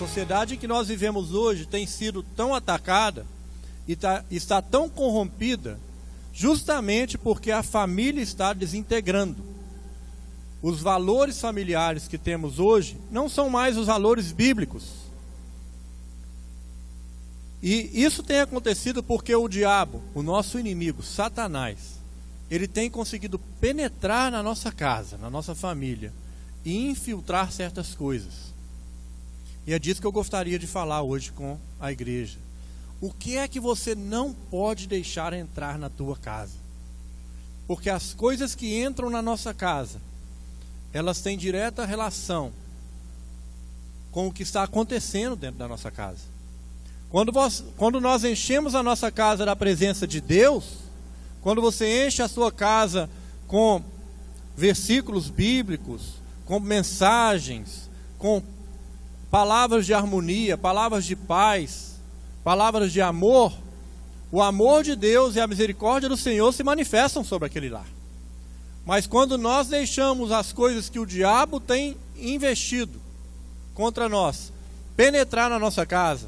sociedade em que nós vivemos hoje tem sido tão atacada e está tão corrompida justamente porque a família está desintegrando. Os valores familiares que temos hoje não são mais os valores bíblicos. E isso tem acontecido porque o diabo, o nosso inimigo, Satanás, ele tem conseguido penetrar na nossa casa, na nossa família e infiltrar certas coisas. E é disso que eu gostaria de falar hoje com a igreja. O que é que você não pode deixar entrar na tua casa? Porque as coisas que entram na nossa casa, elas têm direta relação com o que está acontecendo dentro da nossa casa. Quando nós enchemos a nossa casa da presença de Deus, quando você enche a sua casa com versículos bíblicos, com mensagens, com palavras de harmonia, palavras de paz, palavras de amor, o amor de Deus e a misericórdia do Senhor se manifestam sobre aquele lar. Mas quando nós deixamos as coisas que o diabo tem investido contra nós penetrar na nossa casa,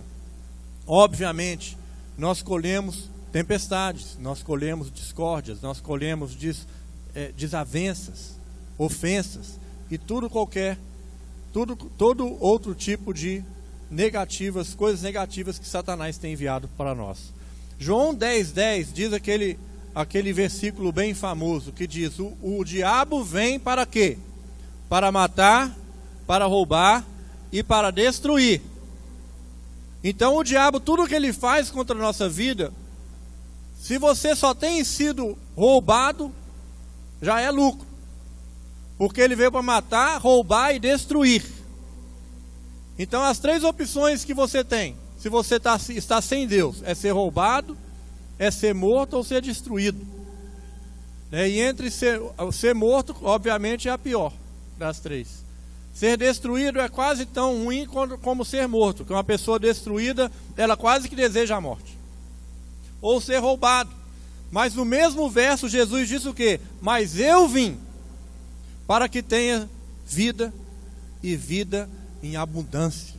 obviamente nós colhemos tempestades, nós colhemos discórdias, nós colhemos desavenças, ofensas e todo outro tipo de coisas negativas que Satanás tem enviado para nós. João 10:10 diz aquele versículo bem famoso que diz: o diabo vem para quê? Para matar, para roubar e para destruir. Então o diabo, tudo que ele faz contra a nossa vida, se você só tem sido roubado, já é lucro. Porque ele veio para matar, roubar e destruir. Então as três opções que você tem, se você está sem Deus, é ser roubado, é ser morto ou ser destruído. E entre ser morto, obviamente, é a pior das três. Ser destruído é quase tão ruim como ser morto, porque uma pessoa destruída, ela quase que deseja a morte. Ou ser roubado. Mas no mesmo verso, Jesus disse o quê? Mas eu vim para que tenha vida e vida em abundância.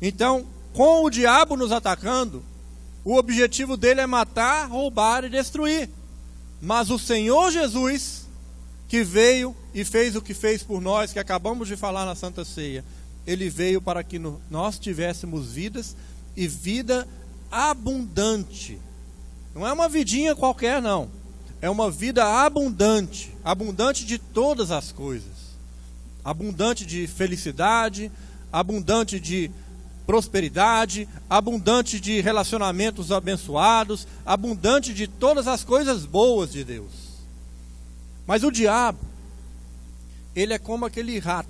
Então, com o diabo nos atacando, o objetivo dele é matar, roubar e destruir. Mas o Senhor Jesus, que veio e fez o que fez por nós, que acabamos de falar na Santa Ceia, ele veio para que nós tivéssemos vidas e vida abundante. Não é uma vidinha qualquer, não. É uma vida abundante, abundante de todas as coisas. Abundante de felicidade, abundante de prosperidade, abundante de relacionamentos abençoados, abundante de todas as coisas boas de Deus. Mas o diabo, ele é como aquele rato.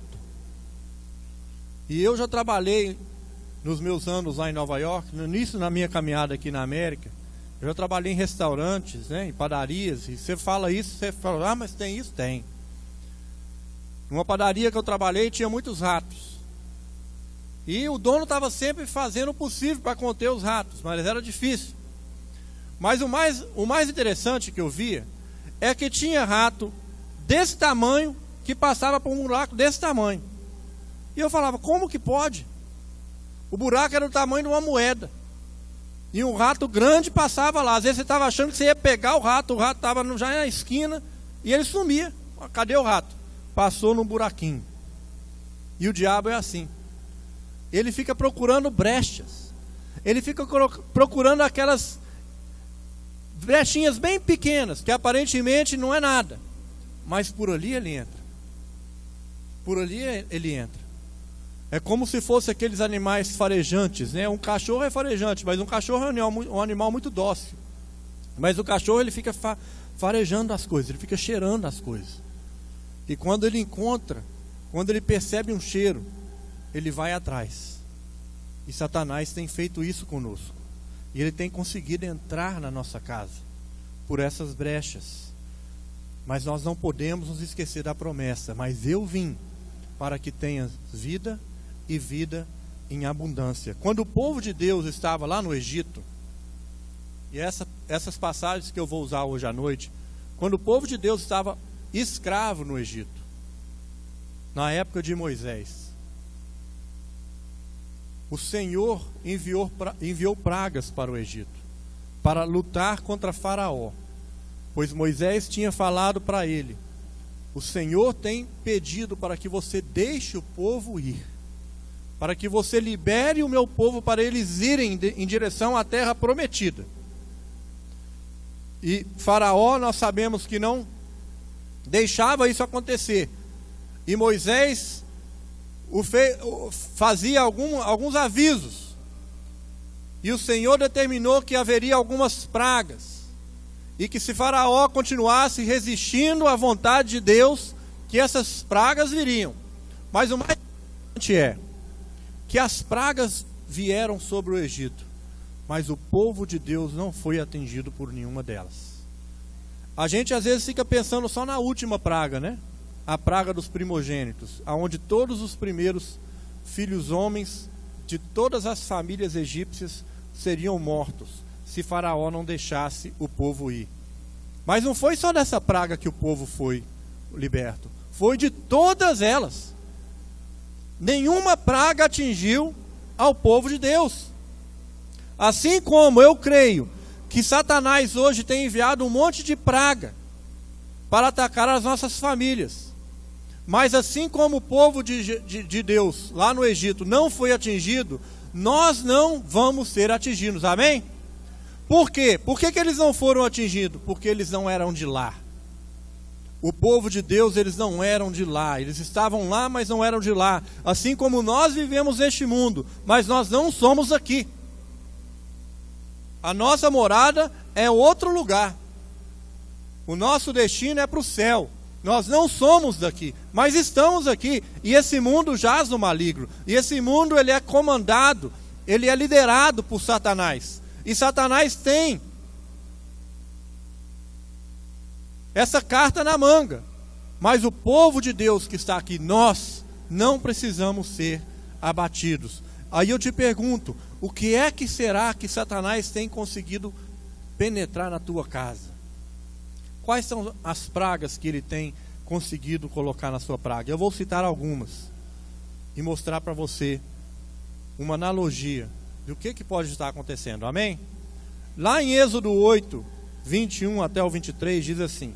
E eu já trabalhei nos meus anos lá em Nova York, no início da minha caminhada aqui na América, eu já trabalhei em restaurantes, em padarias, e você fala isso, você fala, mas tem isso? Tem. Numa padaria que eu trabalhei tinha muitos ratos. E o dono estava sempre fazendo o possível para conter os ratos, mas era difícil. Mas o mais interessante que eu via é que tinha rato desse tamanho que passava por um buraco desse tamanho. E eu falava, como que pode? O buraco era do tamanho de uma moeda. E um rato grande passava lá. Às vezes você estava achando que você ia pegar o rato estava já na esquina e ele sumia. Cadê o rato? Passou num buraquinho. E o diabo é assim. Ele fica procurando brechas. Ele fica procurando aquelas brechinhas bem pequenas, que aparentemente não é nada. Mas por ali ele entra. Por ali ele entra. É como se fosse aqueles animais farejantes, né? Um cachorro é farejante, mas um cachorro é um animal muito dócil. Mas o cachorro ele fica farejando as coisas, ele fica cheirando as coisas. E quando ele encontra, quando ele percebe um cheiro, ele vai atrás. E Satanás tem feito isso conosco. E ele tem conseguido entrar na nossa casa por essas brechas. Mas nós não podemos nos esquecer da promessa. Mas eu vim para que tenhas vida e vida em abundância. Quando o povo de Deus estava lá no Egito, e essas passagens que eu vou usar hoje à noite, quando o povo de Deus estava escravo no Egito, na época de Moisés, o Senhor enviou pragas para o Egito, para lutar contra Faraó, pois Moisés tinha falado para ele: o Senhor tem pedido para que você deixe o povo ir, para que você libere o meu povo para eles irem em direção à terra prometida. E Faraó, nós sabemos que não deixava isso acontecer, e Moisés fazia alguns avisos, e o Senhor determinou que haveria algumas pragas, e que se Faraó continuasse resistindo à vontade de Deus, que essas pragas viriam. Mas o mais importante é que as pragas vieram sobre o Egito, mas o povo de Deus não foi atingido por nenhuma delas. A gente às vezes fica pensando só na última praga, né? A praga dos primogênitos, aonde todos os primeiros filhos homens de todas as famílias egípcias seriam mortos, se Faraó não deixasse o povo ir. Mas não foi só dessa praga que o povo foi liberto, foi de todas elas. Nenhuma praga atingiu ao povo de Deus. Assim como eu creio que Satanás hoje tem enviado um monte de praga para atacar as nossas famílias, mas assim como o povo de Deus lá no Egito não foi atingido, nós não vamos ser atingidos, amém? Por quê? Por que eles não foram atingidos? Porque eles não eram de lá. O povo de Deus, eles não eram de lá, eles estavam lá, mas não eram de lá. Assim como nós vivemos neste mundo, mas nós não somos aqui. A nossa morada é outro lugar. O nosso destino é para o céu. Nós não somos daqui, mas estamos aqui. E esse mundo jaz no maligno. E esse mundo, ele é comandado, ele é liderado por Satanás. E Satanás tem essa carta na manga. Mas o povo de Deus que está aqui, nós não precisamos ser abatidos. Aí eu te pergunto, o que é que será que Satanás tem conseguido penetrar na tua casa? Quais são as pragas que ele tem conseguido colocar na sua praga? Eu vou citar algumas e mostrar para você uma analogia do que pode estar acontecendo, amém? Lá em Êxodo 8, 21 até o 23 diz assim: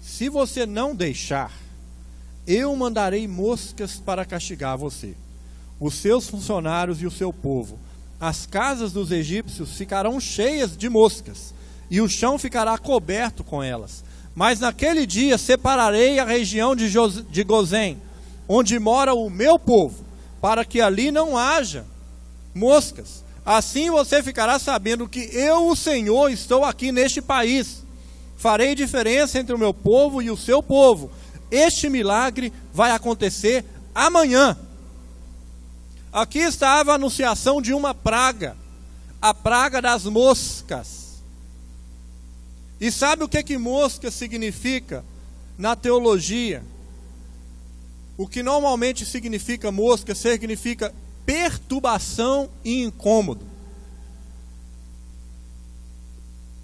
se você não deixar, eu mandarei moscas para castigar você, os seus funcionários e o seu povo. As casas dos egípcios ficarão cheias de moscas, e o chão ficará coberto com elas. Mas naquele dia separarei a região de Gozém, onde mora o meu povo, para que ali não haja moscas. Assim você ficará sabendo que eu, o Senhor, estou aqui neste país. Farei diferença entre o meu povo e o seu povo. Este milagre vai acontecer amanhã. Aqui estava a anunciação de uma praga, a praga das moscas. E sabe o que mosca significa na teologia? O que normalmente significa mosca significa perturbação e incômodo.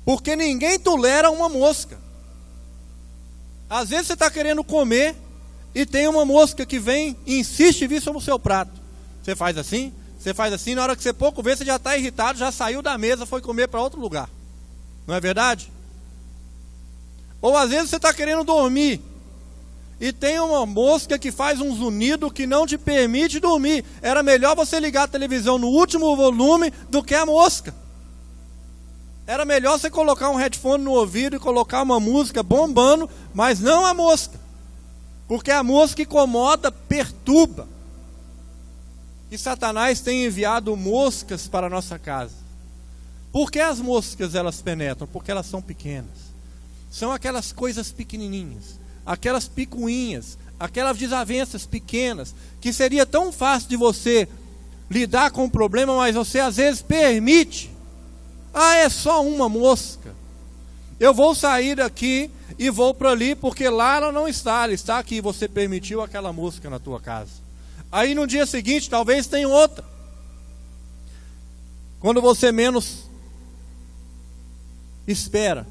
Porque ninguém tolera uma mosca. Às vezes você está querendo comer e tem uma mosca que vem e insiste em vir sobre o seu prato. Você faz assim, na hora que você pouco vê, você já está irritado, já saiu da mesa, foi comer para outro lugar. Não é verdade? Ou às vezes você está querendo dormir e tem uma mosca que faz um zunido que não te permite dormir. Era melhor você ligar a televisão no último volume do que a mosca. Era melhor você colocar um headphone no ouvido e colocar uma música bombando, mas não a mosca. Porque a mosca incomoda, perturba. E Satanás tem enviado moscas para a nossa casa. Por que as moscas elas penetram? Porque elas são pequenas. São aquelas coisas pequenininhas, aquelas picuinhas, aquelas desavenças pequenas, que seria tão fácil de você lidar com o problema, mas você às vezes permite. Ah, é só uma mosca. Eu vou sair daqui e vou para ali, porque lá ela não está, ela está aqui. Você permitiu aquela mosca na tua casa. Aí no dia seguinte, talvez tenha outra. Quando você menos espera,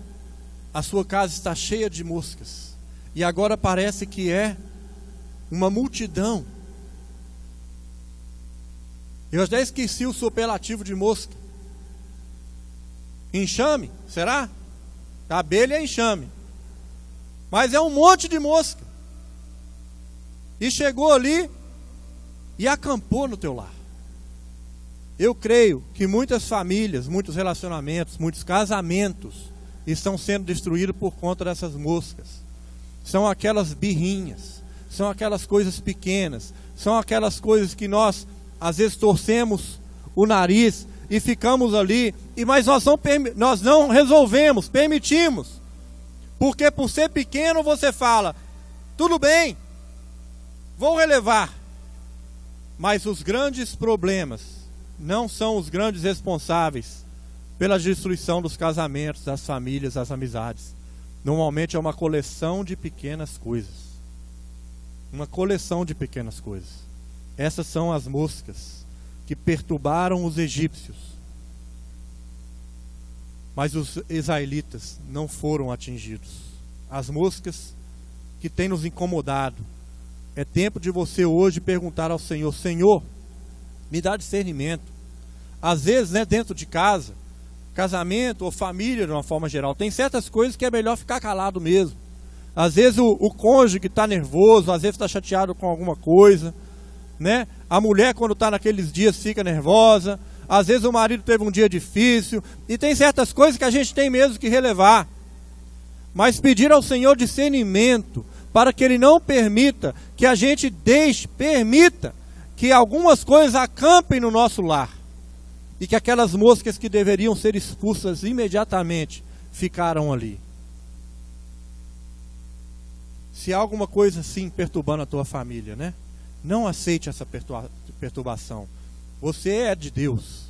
a sua casa está cheia de moscas. E agora parece que é uma multidão. Eu até esqueci o superlativo de mosca. Enxame, será? A abelha é enxame. Mas é um monte de mosca. E chegou ali e acampou no teu lar. Eu creio que muitas famílias, muitos relacionamentos, muitos casamentos estão sendo destruídos por conta dessas moscas. São aquelas birrinhas, são aquelas coisas pequenas, são aquelas coisas que nós às vezes torcemos o nariz e ficamos ali, mas nós não resolvemos, permitimos. Porque por ser pequeno você fala, tudo bem, vou relevar. Mas os grandes problemas não são os grandes responsáveis pela destruição dos casamentos, das famílias, das amizades. Normalmente é uma coleção de pequenas coisas. Uma coleção de pequenas coisas. Essas são as moscas que perturbaram os egípcios. Mas os israelitas não foram atingidos. As moscas que têm nos incomodado. É tempo de você hoje perguntar ao Senhor, Senhor, me dá discernimento. Às vezes, né, dentro de casa, casamento ou família de uma forma geral, tem certas coisas que é melhor ficar calado mesmo. Às vezes o cônjuge que está nervoso, às vezes está chateado com alguma coisa, né? A mulher quando está naqueles dias fica nervosa, às vezes o marido teve um dia difícil, e tem certas coisas que a gente tem mesmo que relevar. Mas pedir ao Senhor discernimento, para que Ele não permita que a gente permita que algumas coisas acampem no nosso lar. E que aquelas moscas que deveriam ser expulsas imediatamente, ficaram ali. Se há alguma coisa assim perturbando a tua família, né? Não aceite essa perturbação. Você é de Deus.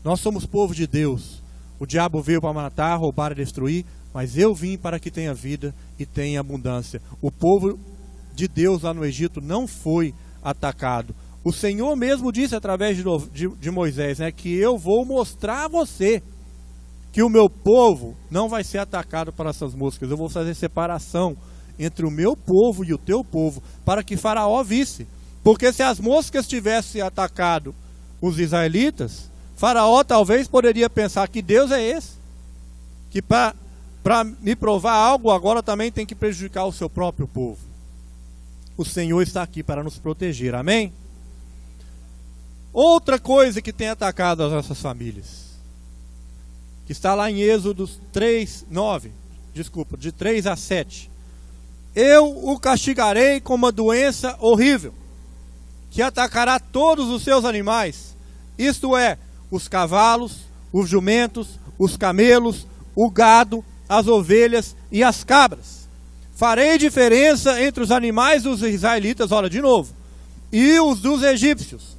Nós somos povo de Deus. O diabo veio para matar, roubar e destruir, mas eu vim para que tenha vida e tenha abundância. O povo de Deus lá no Egito não foi atacado. O Senhor mesmo disse através de Moisés, né, que eu vou mostrar a você que o meu povo não vai ser atacado por essas moscas. Eu vou fazer separação entre o meu povo e o teu povo, para que Faraó visse. Porque se as moscas tivessem atacado os israelitas, Faraó talvez poderia pensar que Deus é esse, que para me provar algo agora também tem que prejudicar o seu próprio povo. O Senhor está aqui para nos proteger, amém? Outra coisa que tem atacado as nossas famílias, que está lá em Êxodo de 3 a 7. Eu o castigarei com uma doença horrível, que atacará todos os seus animais, isto é, os cavalos, os jumentos, os camelos, o gado, as ovelhas e as cabras. Farei diferença entre os animais dos israelitas, olha de novo, e os dos egípcios.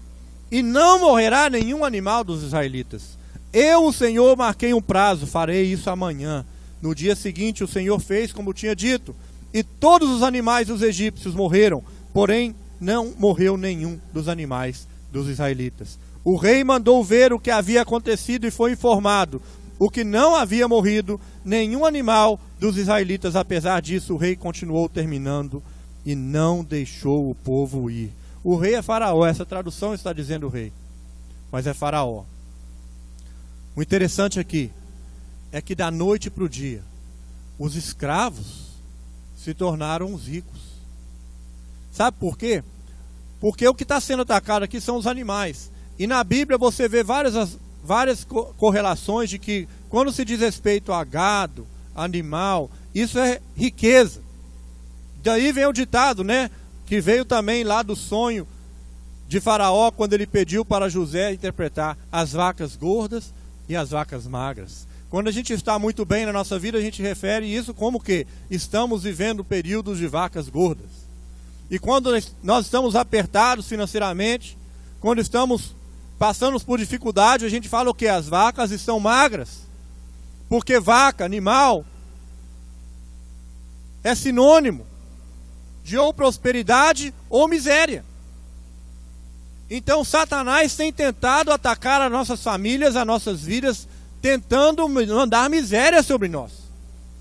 E não morrerá nenhum animal dos israelitas. Eu, o Senhor, marquei um prazo, farei isso amanhã. No dia seguinte o Senhor fez como tinha dito, e todos os animais dos egípcios morreram, porém não morreu nenhum dos animais dos israelitas. O rei mandou ver o que havia acontecido e foi informado, o que não havia morrido nenhum animal dos israelitas. Apesar disso, o rei continuou terminando e não deixou o povo ir. O rei é Faraó, essa tradução está dizendo rei, mas é Faraó. O interessante aqui é que da noite para o dia, os escravos se tornaram os ricos. Sabe por quê? Porque o que está sendo atacado aqui são os animais. E na Bíblia você vê várias correlações de que quando se diz respeito a gado, animal, isso é riqueza. Daí vem o ditado, né? Que veio também lá do sonho de Faraó, quando ele pediu para José interpretar as vacas gordas e as vacas magras. Quando a gente está muito bem na nossa vida, a gente refere isso como que estamos vivendo períodos de vacas gordas. E quando nós estamos apertados financeiramente, quando estamos passando por dificuldade, a gente fala o que? As vacas estão magras. Porque vaca, animal, é sinônimo de ou prosperidade ou miséria. Então Satanás tem tentado atacar as nossas famílias, as nossas vidas, tentando mandar miséria sobre nós,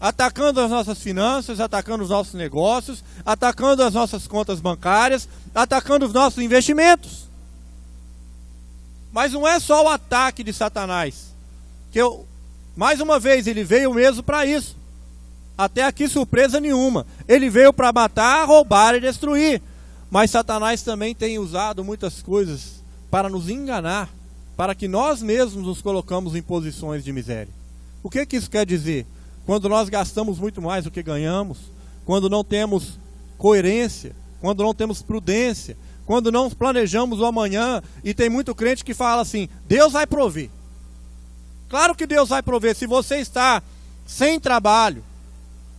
atacando as nossas finanças, atacando os nossos negócios, atacando as nossas contas bancárias, atacando os nossos investimentos. Mas não é só o ataque de Satanás. Mais uma vez, ele veio mesmo para isso. Até aqui surpresa nenhuma. Ele veio para matar, roubar e destruir. Mas Satanás também tem usado muitas coisas para nos enganar, para que nós mesmos nos colocamos em posições de miséria. O que isso quer dizer? Quando nós gastamos muito mais do que ganhamos, quando não temos coerência, quando não temos prudência, quando não planejamos o amanhã, e tem muito crente que fala assim, Deus vai prover. Claro que Deus vai prover. Se você está sem trabalho,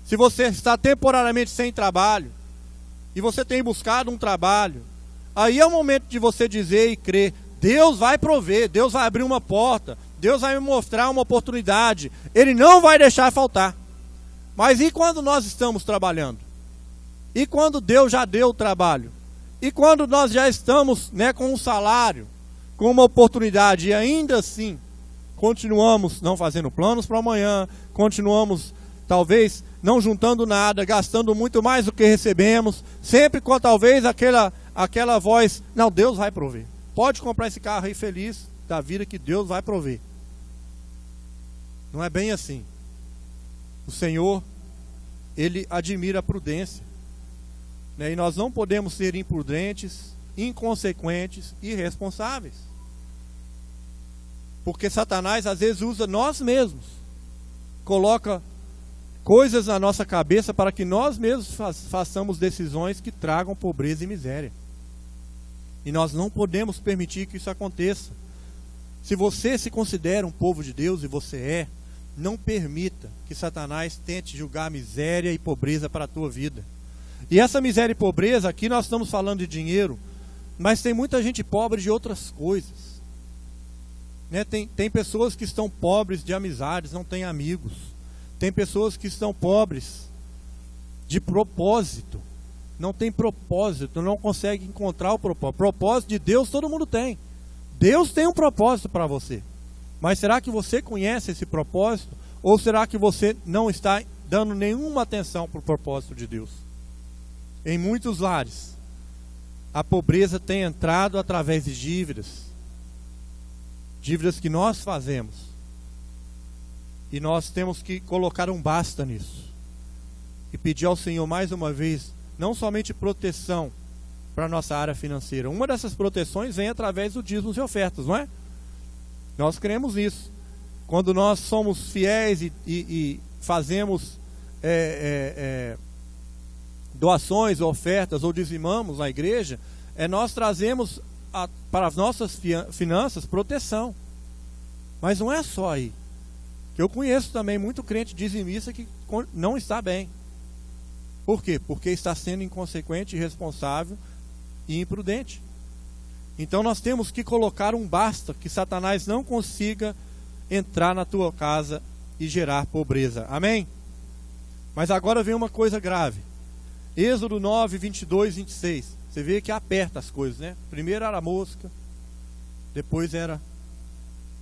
se você está temporariamente sem trabalho, e você tem buscado um trabalho, aí é o momento de você dizer e crer, Deus vai prover, Deus vai abrir uma porta, Deus vai me mostrar uma oportunidade, Ele não vai deixar faltar. Mas e quando nós estamos trabalhando? E quando Deus já deu o trabalho? E quando nós já estamos, com um salário, com uma oportunidade, e ainda assim continuamos não fazendo planos para amanhã, continuamos talvez não juntando nada, gastando muito mais do que recebemos, sempre com talvez aquela voz, não, Deus vai prover. Pode comprar esse carro aí feliz da vida que Deus vai prover. Não é bem assim. O Senhor, Ele admira a prudência. E nós não podemos ser imprudentes, inconsequentes e irresponsáveis. Porque Satanás às vezes usa nós mesmos. Coloca coisas na nossa cabeça para que nós mesmos façamos decisões que tragam pobreza e miséria. E nós não podemos permitir que isso aconteça. Se você se considera um povo de Deus, e você é, não permita que Satanás tente julgar miséria e pobreza para a tua vida. E essa miséria e pobreza, aqui nós estamos falando de dinheiro, mas tem muita gente pobre de outras coisas. Tem pessoas que estão pobres de amizades, não têm amigos. Tem pessoas que estão pobres de propósito, não tem propósito, não consegue encontrar o propósito. Propósito de Deus todo mundo tem. Deus tem um propósito para você. Mas será que você conhece esse propósito? Ou será que você não está dando nenhuma atenção para o propósito de Deus? Em muitos lares, a pobreza tem entrado através de dívidas. Dívidas que nós fazemos. E nós temos que colocar um basta nisso. E pedir ao Senhor mais uma vez, não somente proteção para a nossa área financeira. Uma dessas proteções vem através do dízimos e ofertas, não é? Nós cremos nisso. Quando nós somos fiéis e fazemos doações, ofertas ou dizimamos na igreja, nós trazemos para as nossas finanças proteção. Mas não é só aí. Eu conheço também muito crente dizimista que não está bem. Por quê? Porque está sendo inconsequente, irresponsável e imprudente. Então nós temos que colocar um basta, que Satanás não consiga entrar na tua casa e gerar pobreza. Amém? Mas agora vem uma coisa grave. Êxodo 9, 22, 26. Você vê que aperta as coisas, né? Primeiro era a mosca, depois era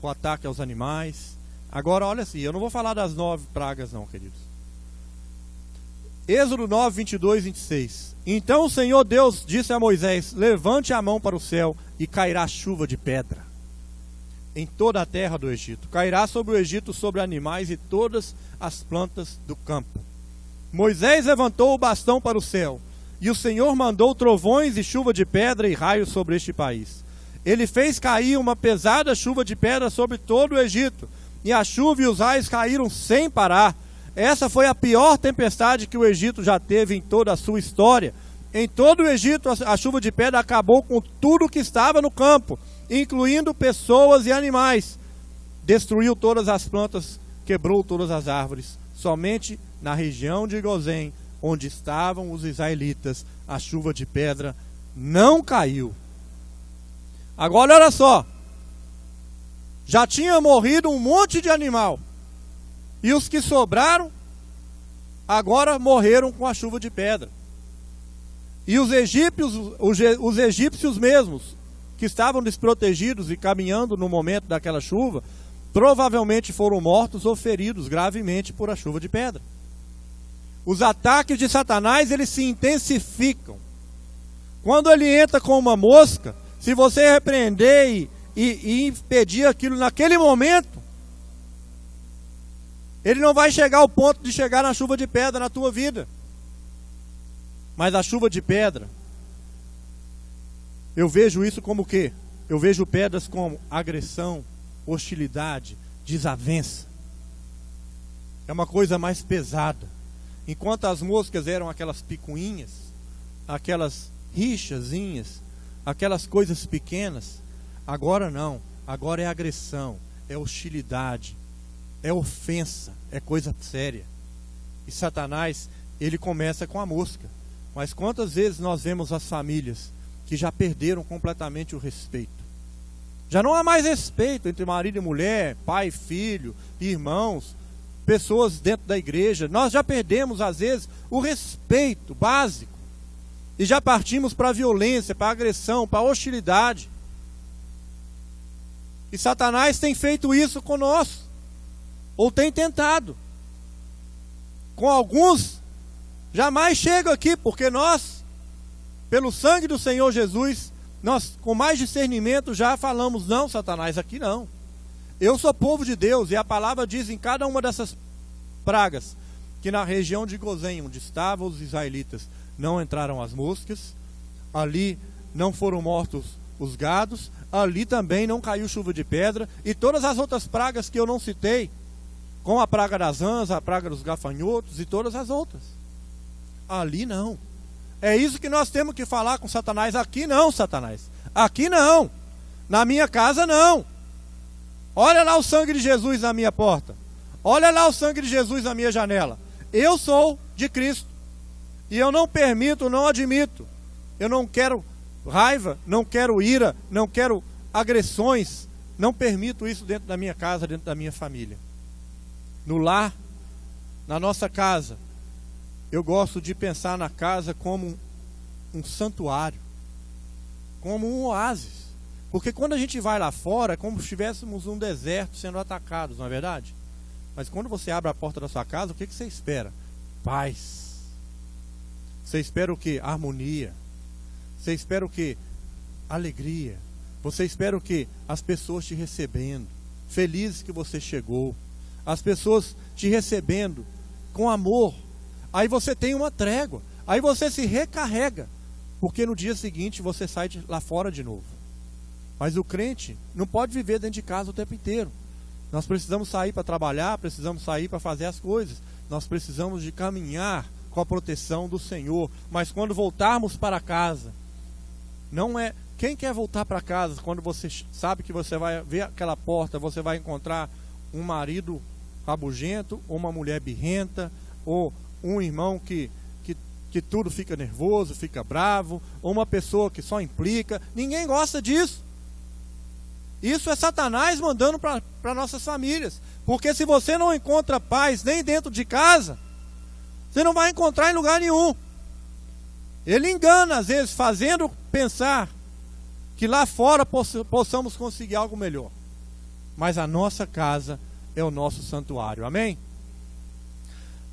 o ataque aos animais. Agora olha assim, eu não vou falar das 9 pragas não, queridos. Êxodo 9, 22, 26. Então o Senhor Deus disse a Moisés, levante a mão para o céu e cairá chuva de pedra em toda a terra do Egito. Cairá sobre o Egito, sobre animais e todas as plantas do campo. Moisés levantou o bastão para o céu, e o Senhor mandou trovões e chuva de pedra e raios sobre este país. Ele fez cair uma pesada chuva de pedra sobre todo o Egito, e a chuva e os raios caíram sem parar. Essa foi a pior tempestade que o Egito já teve em toda a sua história. Em todo o Egito, a chuva de pedra acabou com tudo que estava no campo, incluindo pessoas e animais. Destruiu todas as plantas, quebrou todas as árvores. Somente na região de Gozém, onde estavam os israelitas, a chuva de pedra não caiu. Agora olha só, já tinha morrido um monte de animal, e os que sobraram, agora morreram com a chuva de pedra. E os egípcios mesmos, que estavam desprotegidos e caminhando no momento daquela chuva, provavelmente foram mortos ou feridos gravemente por a chuva de pedra. Os ataques de Satanás, eles se intensificam. Quando ele entra com uma mosca, se você repreender e impedir aquilo naquele momento, ele não vai chegar ao ponto de chegar na chuva de pedra na tua vida. Mas a chuva de pedra, eu vejo isso como o quê? Eu vejo pedras como agressão, hostilidade, desavença. É uma coisa mais pesada. Enquanto as moscas eram aquelas picuinhas, aquelas rixazinhas, aquelas coisas pequenas, agora não. Agora é agressão, é hostilidade, é ofensa, é coisa séria. E Satanás, ele começa com a mosca. Mas quantas vezes nós vemos as famílias que já perderam completamente o respeito? Já não há mais respeito entre marido e mulher, pai e filho, irmãos, pessoas dentro da igreja. Nós já perdemos, às vezes, o respeito básico. E já partimos para a violência, para a agressão, para a hostilidade. E Satanás tem feito isso conosco. Ou tem tentado. Com alguns, jamais chega aqui, porque nós, pelo sangue do Senhor Jesus, nós com mais discernimento já falamos, não, Satanás, aqui não. Eu sou povo de Deus, e a palavra diz em cada uma dessas pragas, que na região de Gozém, onde estavam os israelitas, não entraram as moscas, ali não foram mortos os gados, ali também não caiu chuva de pedra, e todas as outras pragas que eu não citei, com a praga das rãs, a praga dos gafanhotos e todas as outras. Ali não. É isso que nós temos que falar com Satanás. Aqui não, Satanás. Aqui não. Na minha casa não. Olha lá o sangue de Jesus na minha porta. Olha lá o sangue de Jesus na minha janela. Eu sou de Cristo. E eu não permito, não admito. Eu não quero raiva, não quero ira, não quero agressões. Não permito isso dentro da minha casa, dentro da minha família. No lar, na nossa casa, eu gosto de pensar na casa como um santuário, como um oásis. Porque quando a gente vai lá fora, é como se estivéssemos num deserto sendo atacados, não é verdade? Mas quando você abre a porta da sua casa, o que você espera? Paz. Você espera o quê? Harmonia. Você espera o quê? Alegria. Você espera o quê? As pessoas te recebendo, felizes que você chegou. As pessoas te recebendo com amor. Aí você tem uma trégua. Aí você se recarrega. Porque no dia seguinte você sai lá fora de novo. Mas o crente não pode viver dentro de casa o tempo inteiro. Nós precisamos sair para trabalhar, precisamos sair para fazer as coisas. Nós precisamos de caminhar com a proteção do Senhor. Mas quando voltarmos para casa, não é... Quem quer voltar para casa quando você sabe que você vai ver aquela porta, você vai encontrar um marido rabugento, ou uma mulher birrenta, ou um irmão que tudo fica nervoso, fica bravo, ou uma pessoa que só implica? Ninguém gosta disso. Isso é Satanás mandando para nossas famílias. Porque se você não encontra paz nem dentro de casa, você não vai encontrar em lugar nenhum. Ele engana, às vezes, fazendo pensar que lá fora possamos conseguir algo melhor. Mas a nossa casa é o nosso santuário, amém?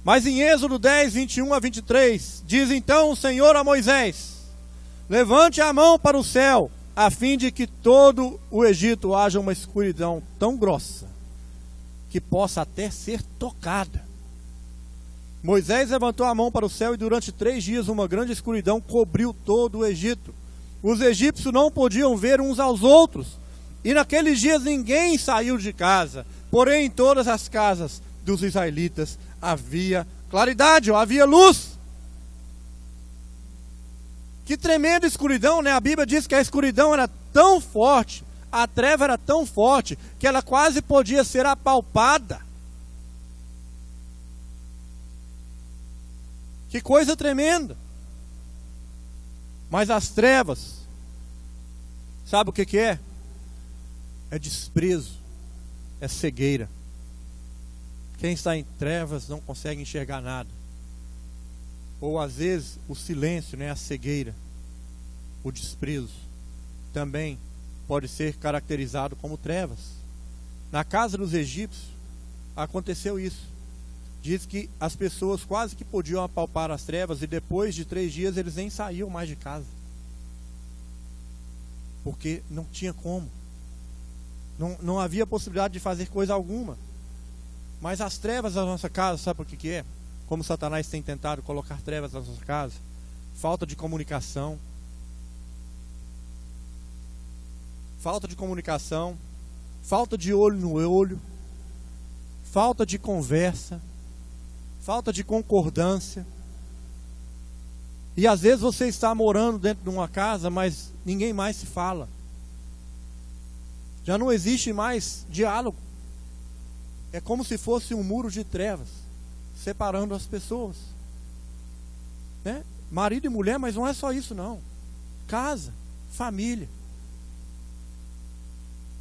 Mas em Êxodo 10, 21 a 23, diz então o Senhor a Moisés: levante a mão para o céu, a fim de que todo o Egito haja uma escuridão tão grossa, que possa até ser tocada. Moisés levantou a mão para o céu, e durante 3 dias uma grande escuridão cobriu todo o Egito. Os egípcios não podiam ver uns aos outros, e naqueles dias ninguém saiu de casa. Porém, em todas as casas dos israelitas havia claridade, ou havia luz. Que tremenda escuridão, né? A Bíblia diz que a escuridão era tão forte, a treva era tão forte, que ela quase podia ser apalpada. Que coisa tremenda. Mas as trevas, sabe o que é? É desprezo, é cegueira. Quem está em trevas não consegue enxergar nada. Ou às vezes o silêncio, né, a cegueira, o desprezo, também pode ser caracterizado como trevas. Na casa dos egípcios aconteceu isso. Diz que as pessoas quase que podiam apalpar as trevas, e depois de 3 dias eles nem saíam mais de casa. Porque não tinha como. Não havia possibilidade de fazer coisa alguma. Mas as trevas da nossa casa, sabe por que é? Como Satanás tem tentado colocar trevas na nossa casa? Falta de comunicação. Falta de comunicação. Falta de olho no olho. Falta de conversa. Falta de concordância. E às vezes você está morando dentro de uma casa, mas ninguém mais se fala. Já não existe mais diálogo. É como se fosse um muro de trevas, separando as pessoas. Né? Marido e mulher, mas não é só isso não. Casa, família.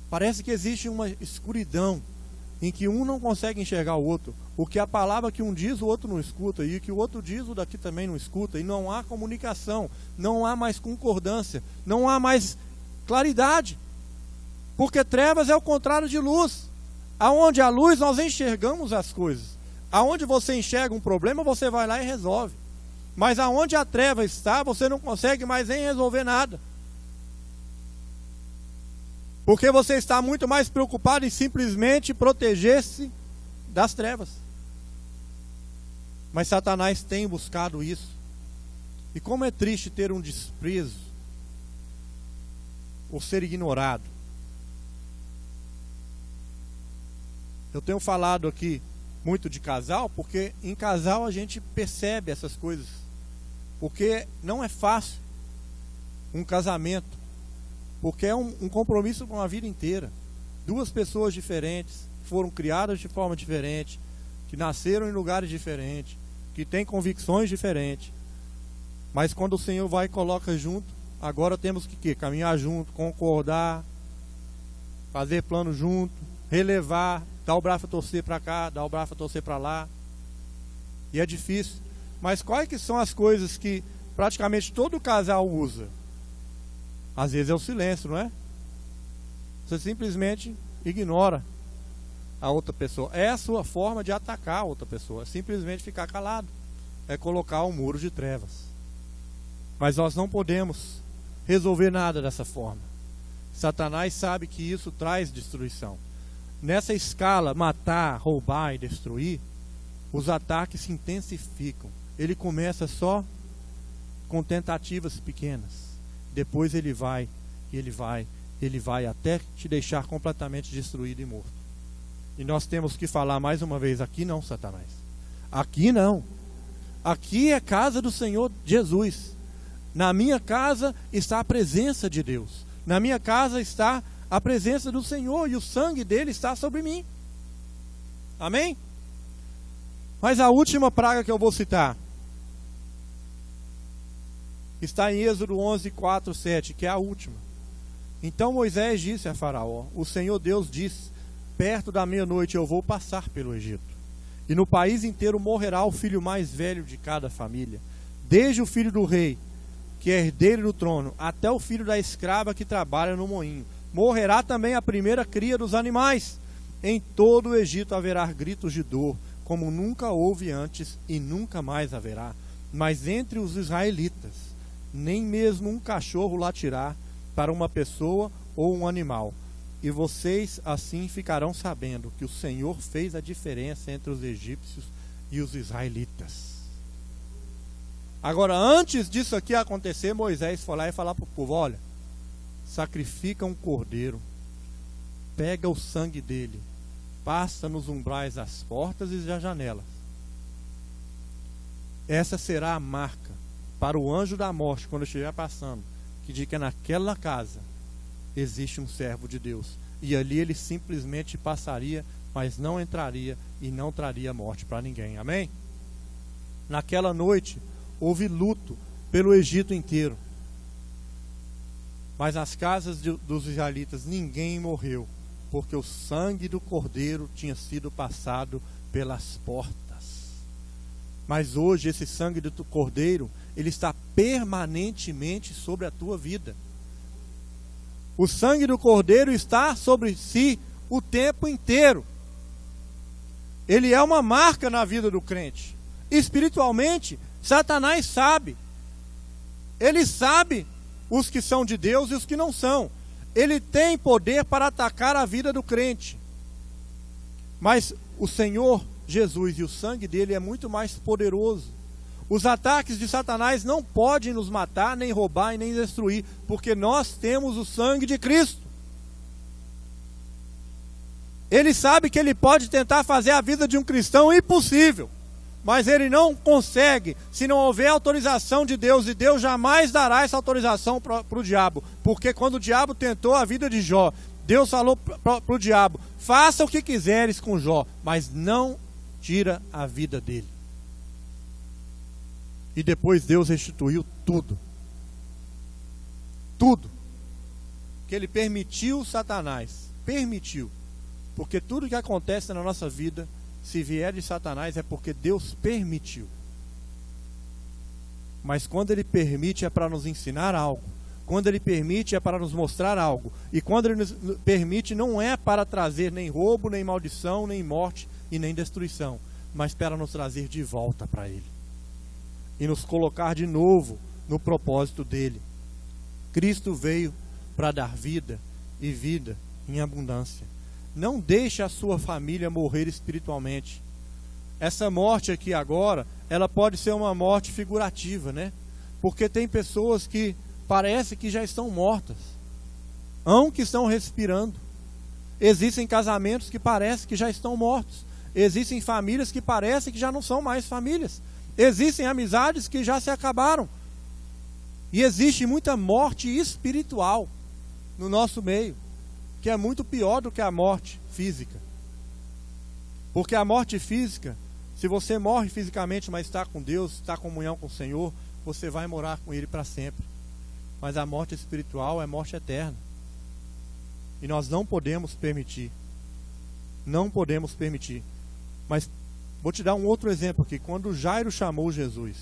Parece que existe uma escuridão em que um não consegue enxergar o outro. O que a palavra que um diz, o outro não escuta. E o que o outro diz, o daqui também não escuta. E não há comunicação, não há mais concordância, não há mais claridade. Porque trevas é o contrário de luz. Aonde há luz, nós enxergamos as coisas. Aonde você enxerga um problema, você vai lá e resolve. Mas aonde a treva está, você não consegue mais nem resolver nada. Porque você está muito mais preocupado em simplesmente proteger-se das trevas. Mas Satanás tem buscado isso. E como é triste ter um desprezo, ou ser ignorado. Eu tenho falado aqui muito de casal, porque em casal a gente percebe essas coisas. Porque não é fácil um casamento. Porque é um compromisso com a vida inteira. Duas pessoas diferentes, que foram criadas de forma diferente, que nasceram em lugares diferentes, que têm convicções diferentes. Mas quando o Senhor vai e coloca junto, agora temos que caminhar junto, concordar, fazer plano junto, relevar, dar o braço a torcer para cá, dar o braço a torcer para lá. E é difícil. Mas quais que são as coisas que praticamente todo casal usa? Às vezes é o silêncio, não é? Você simplesmente ignora a outra pessoa. É a sua forma de atacar a outra pessoa. É simplesmente ficar calado. É colocar um muro de trevas. Mas nós não podemos resolver nada dessa forma. Satanás sabe que isso traz destruição. Nessa escala, matar, roubar e destruir, os ataques se intensificam. Ele começa só com tentativas pequenas. Depois ele vai até te deixar completamente destruído e morto. E nós temos que falar mais uma vez, aqui não, Satanás. Aqui não. Aqui é a casa do Senhor Jesus. Na minha casa está a presença de Deus. Na minha casa está a presença do Senhor e o sangue dele está sobre mim. Amém? Mas a última praga que eu vou citar está em Êxodo 11, 4, 7, que é a última. Então Moisés disse a Faraó: o Senhor Deus disse, perto da meia-noite eu vou passar pelo Egito, e no país inteiro morrerá o filho mais velho de cada família, desde o filho do rei, que é herdeiro do trono, até o filho da escrava que trabalha no moinho. Morrerá também a primeira cria dos animais. Em todo o Egito haverá gritos de dor, como nunca houve antes e nunca mais haverá. Mas entre os israelitas, nem mesmo um cachorro latirá para uma pessoa ou um animal. E vocês assim ficarão sabendo que o Senhor fez a diferença entre os egípcios e os israelitas. Agora, antes disso aqui acontecer, Moisés foi lá e falou para o povo: olha, sacrifica um cordeiro, pega o sangue dele, passa nos umbrais das portas e das janelas. Essa será a marca para o anjo da morte, quando estiver passando, que diz que naquela casa existe um servo de Deus. E ali ele simplesmente passaria, mas não entraria e não traria morte para ninguém. Amém? Naquela noite houve luto pelo Egito inteiro. Mas nas casas dos israelitas ninguém morreu, porque o sangue do cordeiro tinha sido passado pelas portas. Mas hoje esse sangue do cordeiro, ele está permanentemente sobre a tua vida. O sangue do cordeiro está sobre si o tempo inteiro. Ele é uma marca na vida do crente. Espiritualmente, Satanás sabe. Ele sabe os que são de Deus e os que não são. ele tem poder para atacar a vida do crente. Mas o Senhor Jesus e o sangue dele é muito mais poderoso. Os ataques de Satanás não podem nos matar, nem roubar e nem destruir, porque nós temos o sangue de Cristo. Ele sabe que ele pode tentar fazer a vida de um cristão impossível, mas ele não consegue se não houver autorização de Deus, e Deus jamais dará essa autorização para o diabo, porque quando o diabo tentou a vida de Jó, Deus falou para o diabo: faça o que quiseres com Jó, mas não tira a vida dele. E depois Deus restituiu tudo. Tudo. Que ele permitiu Satanás. Permitiu. Porque tudo que acontece na nossa vida, se vier de Satanás, é porque Deus permitiu. Mas quando ele permite é para nos ensinar algo. Quando ele permite é para nos mostrar algo. E quando ele nos permite não é para trazer nem roubo, nem maldição, nem morte e nem destruição, mas para nos trazer de volta para ele. E nos colocar de novo no propósito dele. Cristo veio para dar vida e vida em abundância. Não deixe a sua família morrer espiritualmente. Essa morte aqui agora, ela pode ser uma morte figurativa, né? Porque tem pessoas que parece que já estão mortas, que estão respirando. Existem casamentos que parece que já estão mortos. Existem famílias que parece que já não são mais famílias. Existem amizades que já se acabaram. E existe muita morte espiritual no nosso meio, que é muito pior do que a morte física. Porque a morte física, se você morre fisicamente, mas está com Deus, está em comunhão com o Senhor, você vai morar com Ele para sempre. Mas a morte espiritual é morte eterna. E nós não podemos permitir. Não podemos permitir. Mas vou te dar um outro exemplo aqui. Quando Jairo chamou Jesus.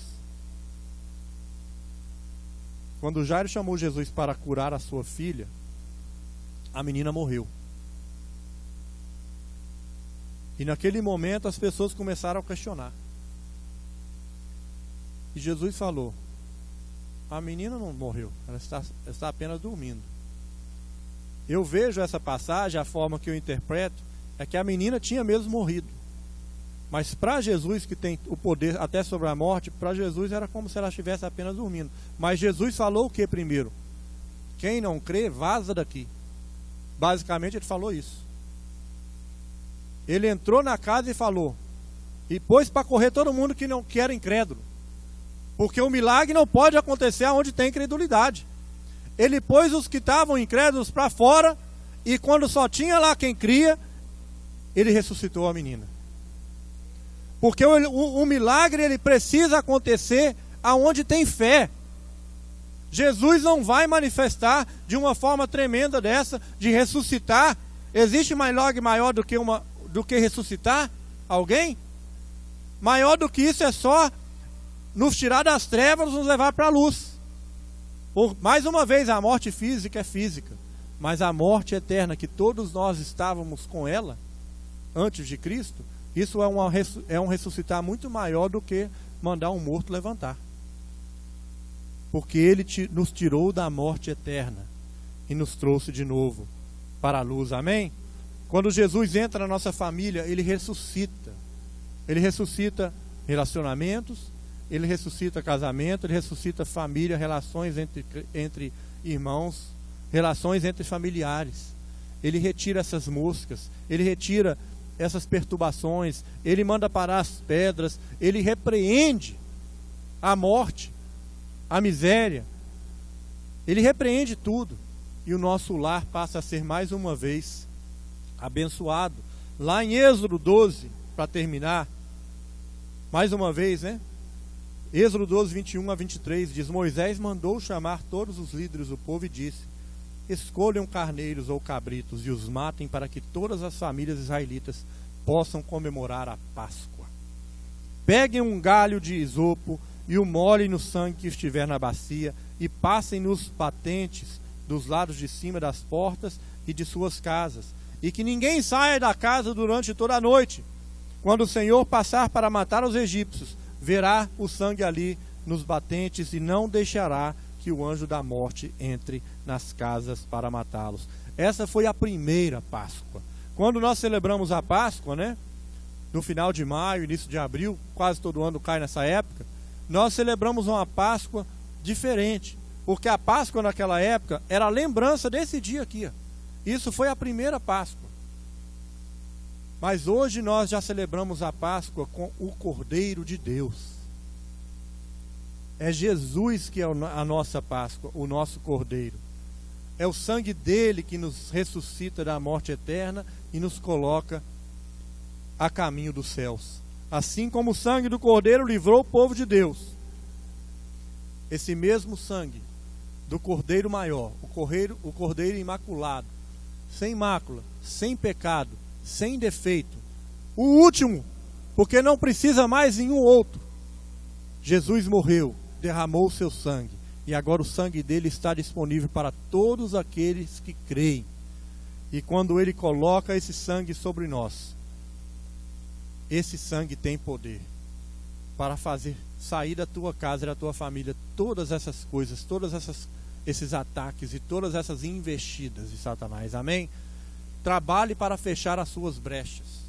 Quando Jairo chamou Jesus para curar a sua filha, a menina morreu. E naquele momento as pessoas começaram a questionar. E Jesus falou: a menina não morreu, ela está apenas dormindo. Eu vejo essa passagem, a forma que eu interpreto, é que a menina tinha mesmo morrido. Mas para Jesus, que tem o poder até sobre a morte, para Jesus era como se ela estivesse apenas dormindo. Mas Jesus falou o que primeiro? Quem não crê, vaza daqui. Basicamente ele falou isso. Ele entrou na casa e falou, e pôs para correr todo mundo que era incrédulo. Porque o milagre não pode acontecer onde tem incredulidade. Ele pôs os que estavam incrédulos para fora, e quando só tinha lá quem cria, ele ressuscitou a menina. Porque o milagre ele precisa acontecer aonde tem fé. Jesus não vai manifestar de uma forma tremenda dessa, de ressuscitar. Existe milagre maior do que ressuscitar alguém? Maior do que isso é só nos tirar das trevas, nos levar para a luz. Mais uma vez, a morte física é física, mas a morte eterna, que todos nós estávamos com ela antes de Cristo, isso é um ressuscitar muito maior do que mandar um morto levantar. Porque ele nos tirou da morte eterna e nos trouxe de novo para a luz, amém? Quando Jesus entra na nossa família, ele ressuscita. Ele ressuscita relacionamentos, ele ressuscita casamento, ele ressuscita família, relações entre irmãos, relações entre familiares. Ele retira essas moscas, ele retira essas perturbações, ele manda parar as pedras, ele repreende a morte, a miséria, ele repreende tudo, e o nosso lar passa a ser mais uma vez abençoado. Lá em Êxodo 12, para terminar, mais uma vez, né? Êxodo 12, 21 a 23, diz: Moisés mandou chamar todos os líderes do povo e disse: escolham carneiros ou cabritos e os matem, para que todas as famílias israelitas possam comemorar a Páscoa. Peguem um galho de isopo e o molhem no sangue que estiver na bacia, e passem nos batentes dos lados de cima das portas e de suas casas, e que ninguém saia da casa durante toda a noite. Quando o Senhor passar para matar os egípcios, verá o sangue ali nos batentes, e não deixará que o anjo da morte entre nas casas para matá-los. Essa foi a primeira Páscoa. Quando nós celebramos a Páscoa, né, no final de maio, início de abril, quase todo ano cai nessa época, nós celebramos uma Páscoa diferente, porque a Páscoa naquela época era a lembrança desse dia aqui. Isso foi a primeira Páscoa. Mas hoje nós já celebramos a Páscoa com o Cordeiro de Deus. É Jesus que é a nossa Páscoa, o nosso Cordeiro. É o sangue dele que nos ressuscita da morte eterna e nos coloca a caminho dos céus. Assim como o sangue do Cordeiro livrou o povo de Deus, esse mesmo sangue do Cordeiro maior, o Cordeiro imaculado, sem mácula, sem pecado, sem defeito, o último, porque não precisa mais nenhum outro. Jesus morreu, derramou o seu sangue, e agora o sangue dele está disponível para todos aqueles que creem. E quando ele coloca esse sangue sobre nós, esse sangue tem poder para fazer sair da tua casa e da tua família todas essas coisas, esses ataques e todas essas investidas de Satanás. Amém? Trabalhe para fechar as suas brechas.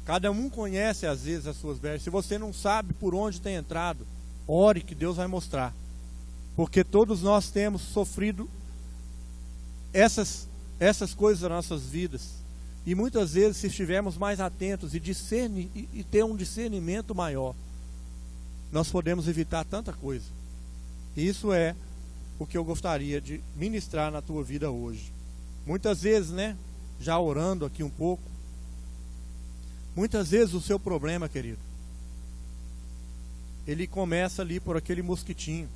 Cada um conhece às vezes as suas brechas. Se você não sabe por onde tem entrado, ore que Deus vai mostrar. Porque todos nós temos sofrido essas coisas nas nossas vidas. E muitas vezes, se estivermos mais atentos e ter um discernimento maior, nós podemos evitar tanta coisa. E isso é o que eu gostaria de ministrar na tua vida hoje. Muitas vezes, né, já orando aqui um pouco, muitas vezes o seu problema, querido, ele começa ali por aquele mosquitinho,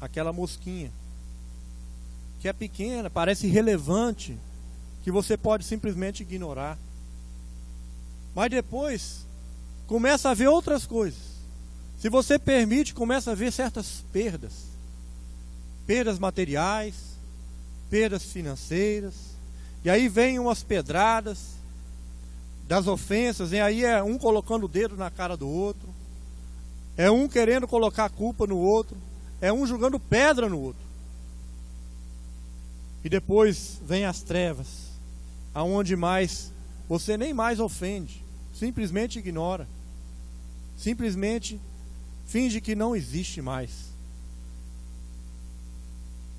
aquela mosquinha, que é pequena, parece irrelevante, que você pode simplesmente ignorar. Mas depois começa a ver outras coisas. Se você permite, começa a ver certas perdas materiais, perdas financeiras, e aí vem umas pedradas das ofensas, e aí é um colocando o dedo na cara do outro, é um querendo colocar a culpa no outro, é um jogando pedra no outro. E depois vem as trevas, aonde mais você nem mais ofende, simplesmente ignora, simplesmente finge que não existe mais.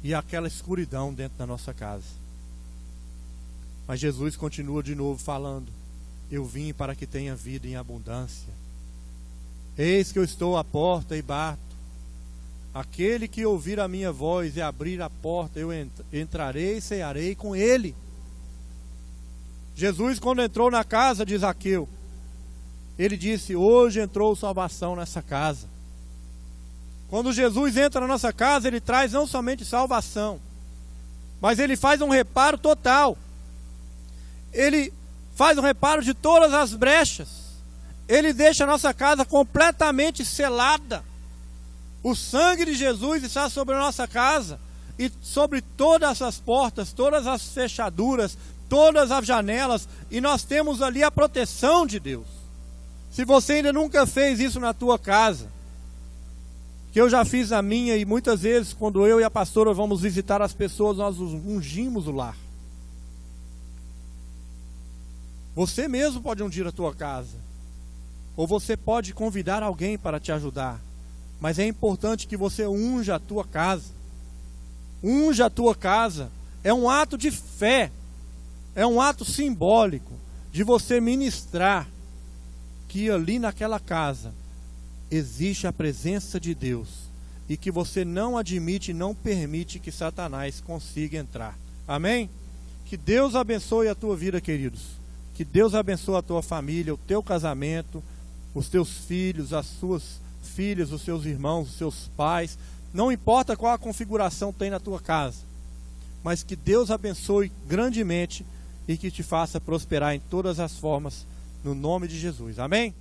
E aquela escuridão dentro da nossa casa. Mas Jesus continua de novo falando: eu vim para que tenha vida em abundância. Eis que eu estou à porta e bato. Aquele que ouvir a minha voz e abrir a porta, eu entrarei e cearei com ele. Jesus, quando entrou na casa de Zaqueu, ele disse: hoje entrou salvação nessa casa. Quando Jesus entra na nossa casa, ele traz não somente salvação, mas ele faz um reparo total. Ele faz um reparo de todas as brechas. Ele deixa a nossa casa completamente selada. O sangue de Jesus está sobre a nossa casa e sobre todas as portas, todas as fechaduras, todas as janelas, e nós temos ali a proteção de Deus. Se você ainda nunca fez isso na tua casa, que eu já fiz na minha, e muitas vezes quando eu e a pastora vamos visitar as pessoas, nós ungimos o lar. Você mesmo pode ungir a tua casa, ou você pode convidar alguém para te ajudar, mas é importante que você unja a tua casa. Unja a tua casa é um ato de fé, é um ato simbólico de você ministrar que ali naquela casa existe a presença de Deus e que você não admite e não permite que Satanás consiga entrar. Amém? Que Deus abençoe a tua vida, queridos. Que Deus abençoe a tua família, o teu casamento, os teus filhos, as suas filhas, os seus irmãos, os seus pais. Não importa qual a configuração tem na tua casa, mas que Deus abençoe grandemente e que te faça prosperar em todas as formas, no nome de Jesus. Amém?